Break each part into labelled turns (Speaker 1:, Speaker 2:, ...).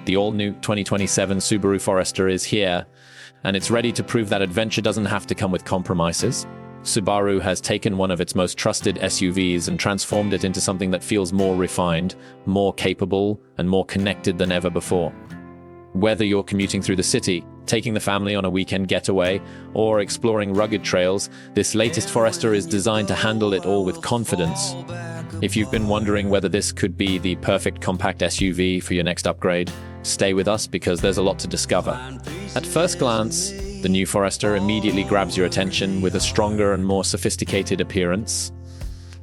Speaker 1: The all-new 2027 Subaru Forester is here, and it's ready to prove that adventure doesn't have to come with compromises. Subaru has taken one of its most trusted SUVs and transformed it into something that feels more refined, more capable, and more connected than ever before. Whether you're commuting through the city, taking the family on a weekend getaway, or exploring rugged trails, this latest Forester is designed to handle it all with confidence. If you've been wondering whether this could be the perfect compact SUV for your next upgrade, stay with us because there's a lot to discover. At first glance, the new Forester immediately grabs your attention with a stronger and more sophisticated appearance.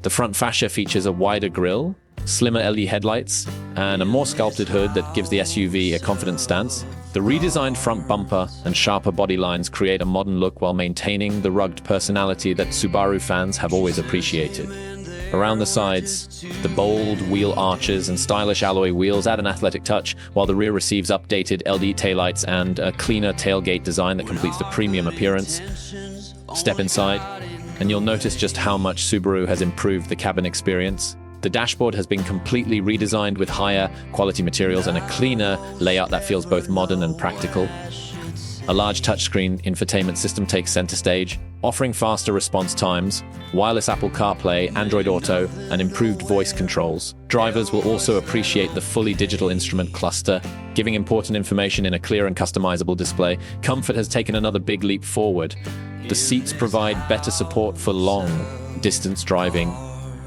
Speaker 1: The front fascia features a wider grille, slimmer LED headlights, and a more sculpted hood that gives the SUV a confident stance. The redesigned front bumper and sharper body lines create a modern look while maintaining the rugged personality that Subaru fans have always appreciated. Around the sides, the bold wheel arches and stylish alloy wheels add an athletic touch, while the rear receives updated LED taillights and a cleaner tailgate design that completes the premium appearance. Step inside, and you'll notice just how much Subaru has improved the cabin experience. The dashboard has been completely redesigned with higher quality materials and a cleaner layout that feels both modern and practical. A large touchscreen infotainment system takes center stage, offering faster response times, wireless Apple CarPlay, Android Auto, and improved voice controls. Drivers will also appreciate the fully digital instrument cluster, giving important information in a clear and customizable display. Comfort has taken another big leap forward. The seats provide better support for long-distance driving,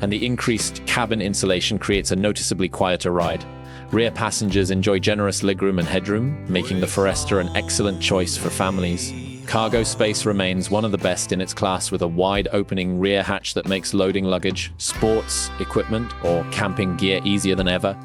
Speaker 1: and the increased cabin insulation creates a noticeably quieter ride. Rear passengers enjoy generous legroom and headroom, making the Forester an excellent choice for families. Cargo space remains one of the best in its class with a wide opening rear hatch that makes loading luggage, sports, equipment, or camping gear easier than ever.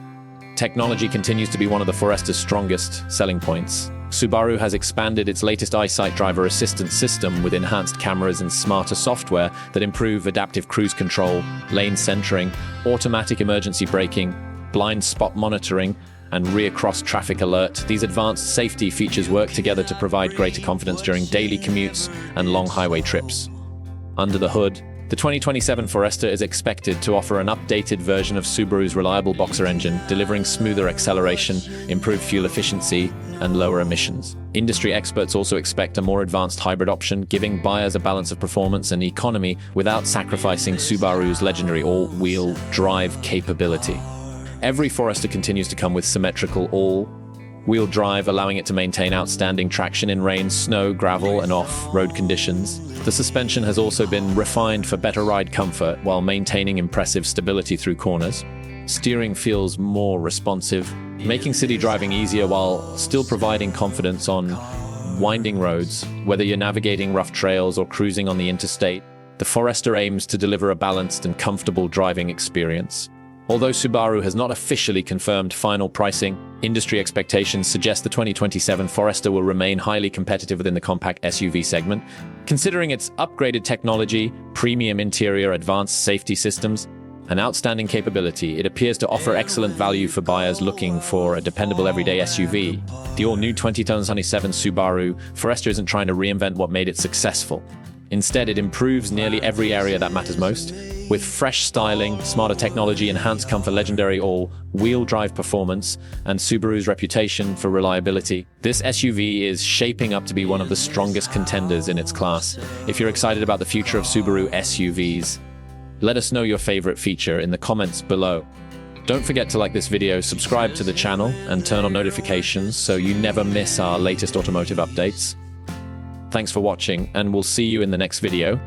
Speaker 1: Technology continues to be one of the Forester's strongest selling points. Subaru has expanded its latest EyeSight driver assistance system with enhanced cameras and smarter software that improve adaptive cruise control, lane centering, automatic emergency braking, blind spot monitoring, and rear cross-traffic alert. These advanced safety features work together to provide greater confidence during daily commutes and long highway trips. Under the hood, the 2027 Forester is expected to offer an updated version of Subaru's reliable boxer engine, delivering smoother acceleration, improved fuel efficiency, and lower emissions. Industry experts also expect a more advanced hybrid option, giving buyers a balance of performance and economy without sacrificing Subaru's legendary all-wheel drive capability. Every Forester continues to come with symmetrical all-wheel drive, allowing it to maintain outstanding traction in rain, snow, gravel, and off-road conditions. The suspension has also been refined for better ride comfort while maintaining impressive stability through corners. Steering feels more responsive, making city driving easier while still providing confidence on winding roads. Whether you're navigating rough trails or cruising on the interstate, the Forester aims to deliver a balanced and comfortable driving experience. Although Subaru has not officially confirmed final pricing, industry expectations suggest the 2027 Forester will remain highly competitive within the compact SUV segment. Considering its upgraded technology, premium interior, advanced safety systems, and outstanding capability, it appears to offer excellent value for buyers looking for a dependable everyday SUV. The all-new 2027 Subaru Forester isn't trying to reinvent what made it successful. Instead, it improves nearly every area that matters most. With fresh styling, smarter technology, enhanced comfort, legendary all-wheel drive performance, and Subaru's reputation for reliability, this SUV is shaping up to be one of the strongest contenders in its class. If you're excited about the future of Subaru SUVs, let us know your favorite feature in the comments below. Don't forget to like this video, subscribe to the channel, and turn on notifications so you never miss our latest automotive updates. Thanks for watching, and we'll see you in the next video.